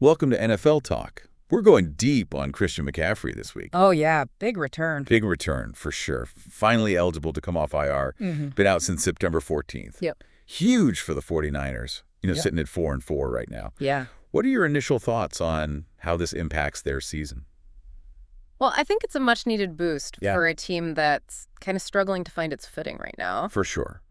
Welcome to NFL Talk. We're going deep on Christian McCaffrey this week. Oh, yeah. Big return. Big return, for sure. Finally eligible to come off IR. Been out since September 14th. Yep. Huge for the 49ers, sitting at 4-4 right now. Yeah. What are your initial thoughts on how this impacts their season? Well, I think it's a much-needed boost for a team that's kind of struggling to find its footing right now. For sure.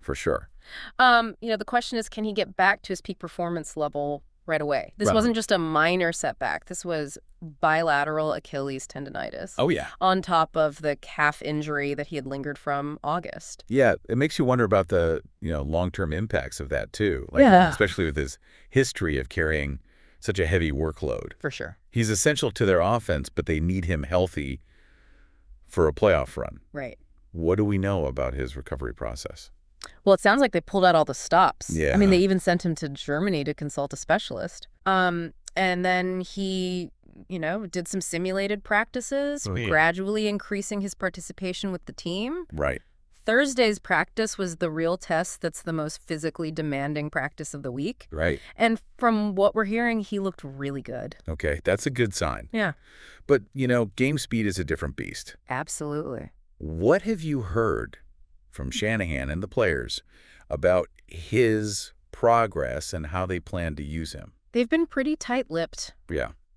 The question is, can he get back to his peak performance level right away? This wasn't just a minor setback. This was bilateral Achilles tendonitis. Oh, yeah. On top of the calf injury that he had lingered from August. Yeah, it makes you wonder about the, long-term impacts of that, too. Especially with his history of carrying such a heavy workload. For sure. He's essential to their offense, but they need him healthy for a playoff run. Right. What do we know about his recovery process? Well, it sounds like they pulled out all the stops. Yeah. I mean, they even sent him to Germany to consult a specialist. And then he, did some simulated practices, gradually increasing his participation with the team. Right. Thursday's practice was the real test that's the most physically demanding practice of the week. Right. And from what we're hearing, he looked really good. Okay, that's a good sign. Yeah. But, game speed is a different beast. Absolutely. What have you heard from Shanahan and the players about his progress and how they plan to use him? They've been pretty tight-lipped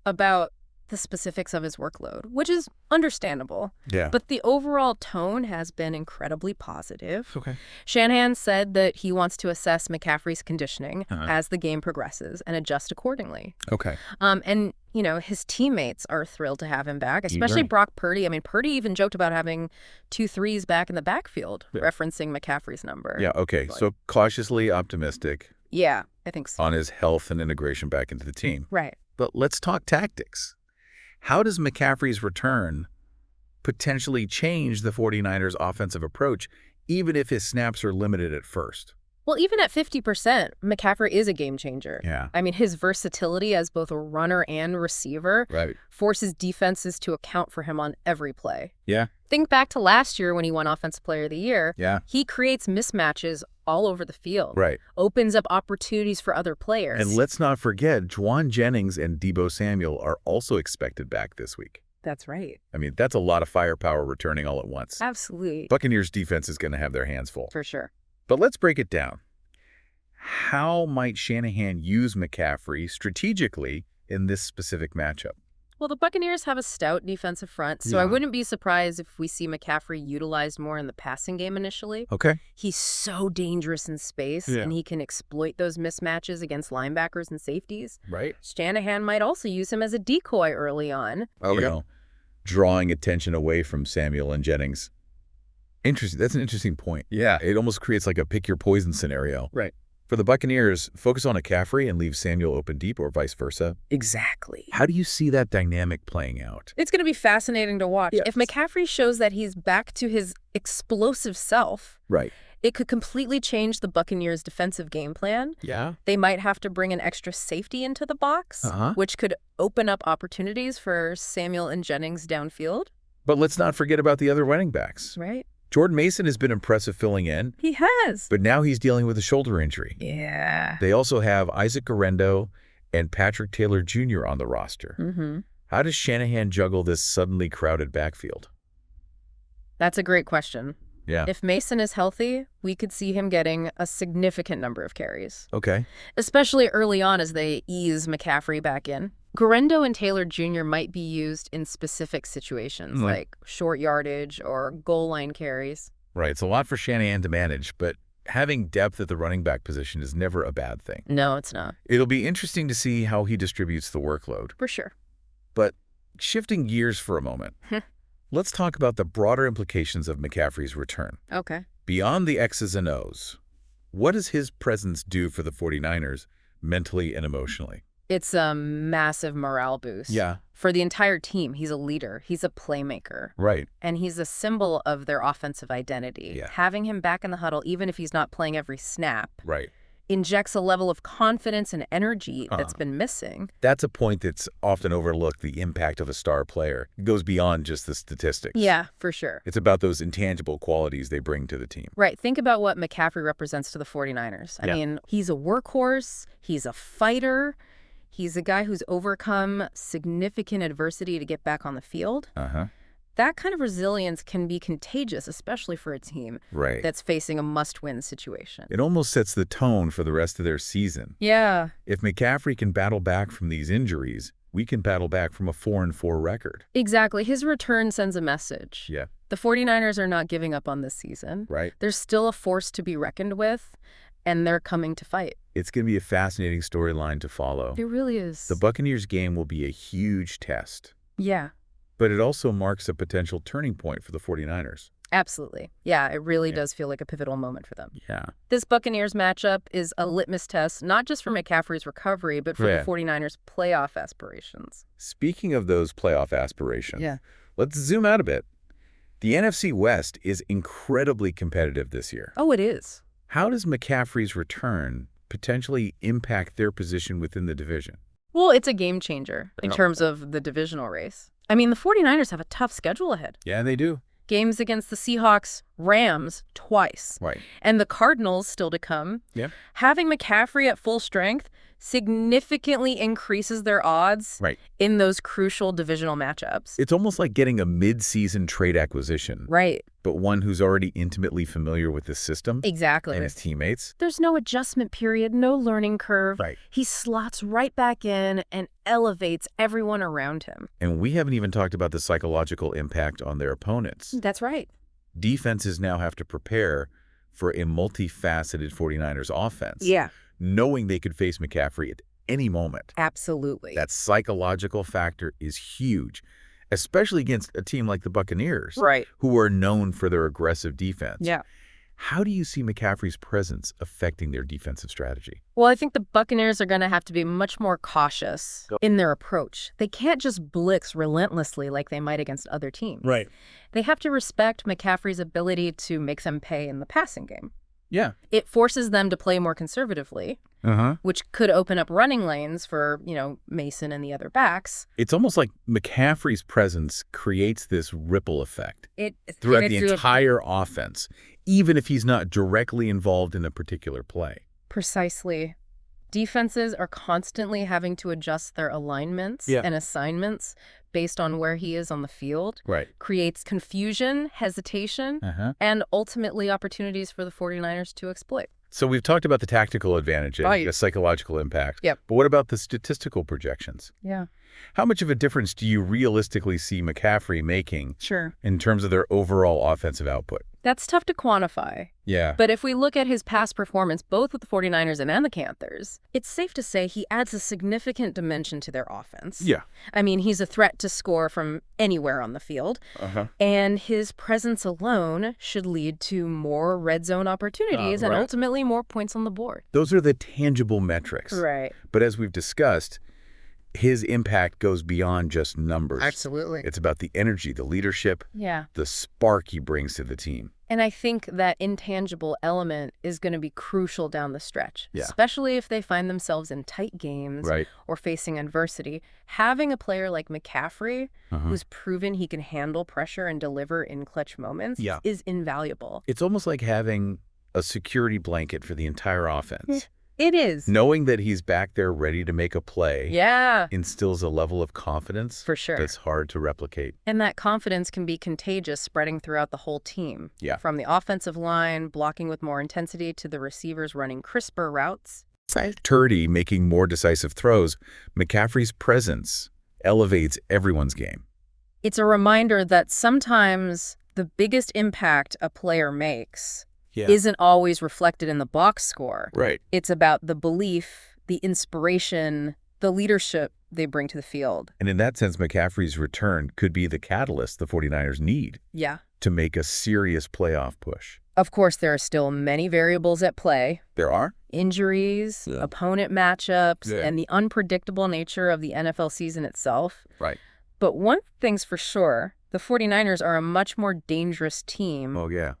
about the specifics of his workload, which is understandable. Yeah. But the overall tone has been incredibly positive. Okay. Shanahan said that he wants to assess McCaffrey's conditioning as the game progresses and adjust accordingly. Okay. And, his teammates are thrilled to have him back, especially Brock Purdy. I mean, Purdy even joked about having 2 threes back in the backfield, referencing McCaffrey's number. Yeah, okay. So cautiously optimistic. Yeah, I think so. On his health and integration back into the team. Right. But let's talk tactics. How does McCaffrey's return potentially change the 49ers' offensive approach, even if his snaps are limited at first? Well, even at 50%, McCaffrey is a game changer. Yeah. I mean, his versatility as both a runner and receiver forces defenses to account for him on every play. Yeah. Think back to last year when he won Offensive Player of the Year. Yeah. He creates mismatches all over the field. Right. Opens up opportunities for other players. And let's not forget, Juwan Jennings and Deebo Samuel are also expected back this week. That's right. I mean, that's a lot of firepower returning all at once. Absolutely. Buccaneers defense is going to have their hands full. For sure. But let's break it down. How might Shanahan use McCaffrey strategically in this specific matchup? Well, the Buccaneers have a stout defensive front, so I wouldn't be surprised if we see McCaffrey utilized more in the passing game initially. Okay. He's so dangerous in space, and he can exploit those mismatches against linebackers and safeties. Right. Shanahan might also use him as a decoy early on. Drawing attention away from Samuel and Jennings. Interesting. That's an interesting point. Yeah. It almost creates like a pick your poison scenario. Right. For the Buccaneers, focus on McCaffrey and leave Samuel open deep or vice versa. Exactly. How do you see that dynamic playing out? It's going to be fascinating to watch. Yes. If McCaffrey shows that he's back to his explosive self, it could completely change the Buccaneers' defensive game plan. Yeah. They might have to bring an extra safety into the box, which could open up opportunities for Samuel and Jennings downfield. But let's not forget about the other running backs. Right. Jordan Mason has been impressive filling in. He has. But now he's dealing with a shoulder injury. Yeah. They also have Isaac Guerendo and Patrick Taylor Jr. on the roster. How does Shanahan juggle this suddenly crowded backfield? That's a great question. Yeah. If Mason is healthy, we could see him getting a significant number of carries. Okay. Especially early on as they ease McCaffrey back in. Guerendo and Taylor Jr. might be used in specific situations, like short yardage or goal line carries. Right. It's a lot for Shanahan to manage, but having depth at the running back position is never a bad thing. No, it's not. It'll be interesting to see how he distributes the workload. For sure. But shifting gears for a moment, let's talk about the broader implications of McCaffrey's return. Okay. Beyond the X's and O's, what does his presence do for the 49ers mentally and emotionally? It's a massive morale boost. Yeah. For the entire team, he's a leader. He's a playmaker. Right. And he's a symbol of their offensive identity. Yeah. Having him back in the huddle, even if he's not playing every snap, Right. injects a level of confidence and energy that's been missing. That's a point that's often overlooked, the impact of a star player. It goes beyond just the statistics. Yeah, for sure. It's about those intangible qualities they bring to the team. Right. Think about what McCaffrey represents to the 49ers. I mean, he's a workhorse. He's a fighter. He's a guy who's overcome significant adversity to get back on the field. That kind of resilience can be contagious, especially for a team that's facing a must-win situation. It almost sets the tone for the rest of their season. Yeah. If McCaffrey can battle back from these injuries, we can battle back from a 4-4 record. Exactly. His return sends a message. Yeah. The 49ers are not giving up on this season. Right. They're still a force to be reckoned with, and they're coming to fight. It's going to be a fascinating storyline to follow. It really is. The Buccaneers game will be a huge test. Yeah. But it also marks a potential turning point for the 49ers. Absolutely. Yeah, it really does feel like a pivotal moment for them. Yeah. This Buccaneers matchup is a litmus test, not just for McCaffrey's recovery, but for the 49ers' playoff aspirations. Speaking of those playoff aspirations, let's zoom out a bit. The NFC West is incredibly competitive this year. Oh, it is. How does McCaffrey's return potentially impact their position within the division? Well, it's a game changer in terms of the divisional race. I mean, the 49ers have a tough schedule ahead. Yeah, they do. Games against the Seahawks, Rams twice, and the Cardinals still to come. Yeah. Having McCaffrey at full strength significantly increases their odds in those crucial divisional matchups. It's almost like getting a mid-season trade acquisition. Right. But one who's already intimately familiar with the system. Exactly. And his teammates. There's no adjustment period, no learning curve. Right. He slots right back in and elevates everyone around him. And we haven't even talked about the psychological impact on their opponents. That's right. Defenses now have to prepare for a multifaceted 49ers offense. Yeah. Knowing they could face McCaffrey at any moment. Absolutely. That psychological factor is huge, especially against a team like the Buccaneers, who are known for their aggressive defense. Yeah. How do you see McCaffrey's presence affecting their defensive strategy? Well, I think the Buccaneers are going to have to be much more cautious in their approach. They can't just blitz relentlessly like they might against other teams. Right. They have to respect McCaffrey's ability to make them pay in the passing game. Yeah. It forces them to play more conservatively, which could open up running lanes for, Mason and the other backs. It's almost like McCaffrey's presence creates this ripple effect throughout the entire offense, even if he's not directly involved in a particular play. Precisely. Defenses are constantly having to adjust their alignments and assignments based on where he is on the field. Right. Creates confusion, hesitation, and ultimately opportunities for the 49ers to exploit. So we've talked about the tactical advantage and the psychological impact. Yep. But what about the statistical projections? Yeah. How much of a difference do you realistically see McCaffrey making in terms of their overall offensive output? That's tough to quantify. Yeah. But if we look at his past performance, both with the 49ers and the Panthers, it's safe to say he adds a significant dimension to their offense. Yeah. I mean, he's a threat to score from anywhere on the field. And his presence alone should lead to more red zone opportunities and ultimately more points on the board. Those are the tangible metrics. Right. But as we've discussed, his impact goes beyond just numbers. Absolutely. It's about the energy, the leadership, the spark he brings to the team. And I think that intangible element is going to be crucial down the stretch, especially if they find themselves in tight games or facing adversity. Having a player like McCaffrey, who's proven he can handle pressure and deliver in clutch moments, is invaluable. It's almost like having a security blanket for the entire offense. It is. Knowing that he's back there ready to make a play instills a level of confidence that's hard to replicate. And that confidence can be contagious, spreading throughout the whole team. From the offensive line, blocking with more intensity, to the receivers running crisper routes. Purdy making more decisive throws, McCaffrey's presence elevates everyone's game. It's a reminder that sometimes the biggest impact a player makes isn't always reflected in the box score. Right. It's about the belief, the inspiration, the leadership they bring to the field. And in that sense, McCaffrey's return could be the catalyst the 49ers need to make a serious playoff push. Of course, there are still many variables at play. There are? Injuries, opponent matchups, and the unpredictable nature of the NFL season itself. Right. But one thing's for sure, the 49ers are a much more dangerous team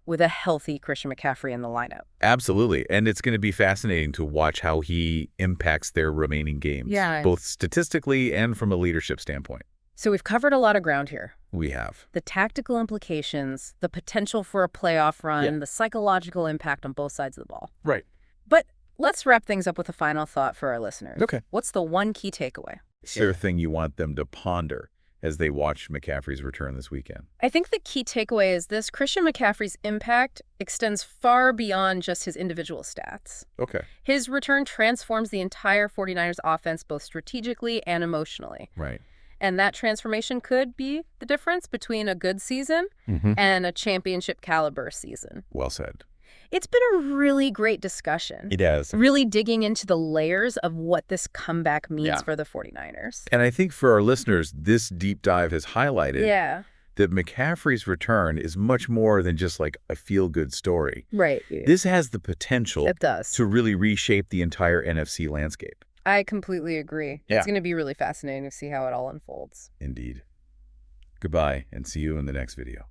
with a healthy Christian McCaffrey in the lineup. Absolutely. And it's going to be fascinating to watch how he impacts their remaining games, both statistically and from a leadership standpoint. So we've covered a lot of ground here. We have. The tactical implications, the potential for a playoff run, the psychological impact on both sides of the ball. Right. But let's wrap things up with a final thought for our listeners. Okay. What's the one key takeaway? Is there a thing you want them to ponder as they watch McCaffrey's return this weekend? I think the key takeaway is this: Christian McCaffrey's impact extends far beyond just his individual stats. Okay. His return transforms the entire 49ers offense both strategically and emotionally. Right. And that transformation could be the difference between a good season and a championship caliber season. Well said. It's been a really great discussion. It has. Really digging into the layers of what this comeback means for the 49ers. And I think for our listeners, this deep dive has highlighted that McCaffrey's return is much more than just like a feel-good story. Right. This has the potential to really reshape the entire NFC landscape. I completely agree. Yeah. It's going to be really fascinating to see how it all unfolds. Indeed. Goodbye, and see you in the next video.